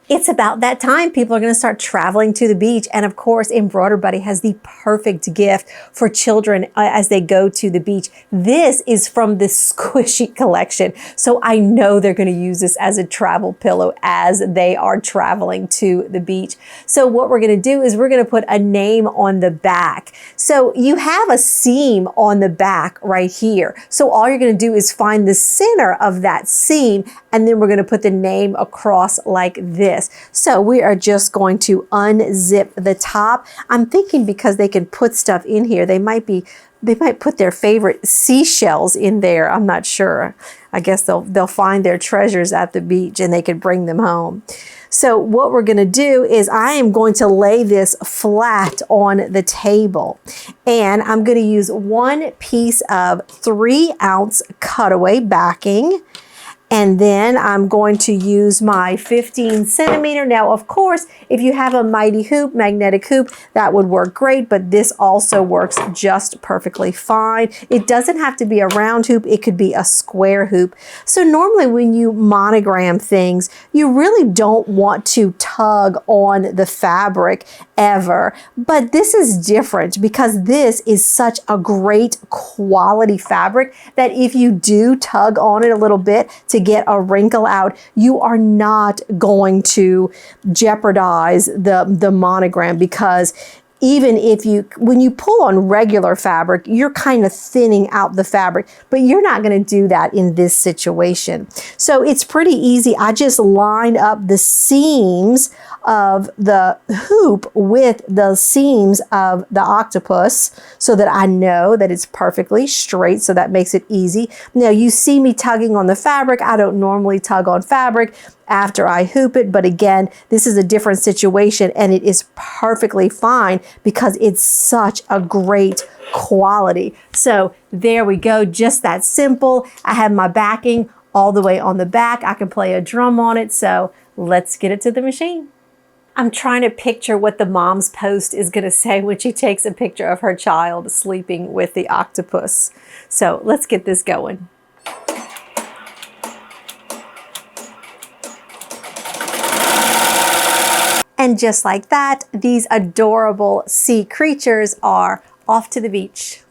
It's about that time. People are going to start traveling to the beach. And of course, Embroider Buddy has the perfect gift for children as they go to the beach. This is from the Squishy collection. So I know they're going to use this as a travel pillow as they are traveling to the beach. So what we're going to do is we're going to put a name on the back. So you have a seam on the back right here. So all you're going to do is find the center of that seam, and then we're going to put the name across like this. So we are just going to unzip the top. I'm thinking because they can put stuff in here, they might put their favorite seashells in there. I'm not sure. I guess they'll find their treasures at the beach and they can bring them home. So what we're going to do is I am going to lay this flat on the table, and I'm going to use one piece of 3-ounce cutaway backing. And then I'm going to use my 15 centimeter. Now, of course, if you have a mighty hoop, magnetic hoop, that would work great, but this also works just perfectly fine. It doesn't have to be a round hoop. It could be a square hoop. So normally when you monogram things, you really don't want to tug on the fabric ever, but this is different because this is such a great quality fabric that if you do tug on it a little bit to get a wrinkle out, you are not going to jeopardize the monogram, because even if when you pull on regular fabric, you're kind of thinning out the fabric, but you're not going to do that in this situation. So it's pretty easy. I just line up the seams of the hoop with the seams of the octopus so that I know that it's perfectly straight, so that makes it easy. Now you see me tugging on the fabric. I don't normally tug on fabric after I hoop it, but again, this is a different situation and it is perfectly fine because it's such a great quality. So there we go, just that simple. I have my backing all the way on the back. I can play a drum on it, so let's get it to the machine. I'm trying to picture what the mom's post is going to say when she takes a picture of her child sleeping with the octopus. So let's get this going. And just like that, these adorable sea creatures are off to the beach.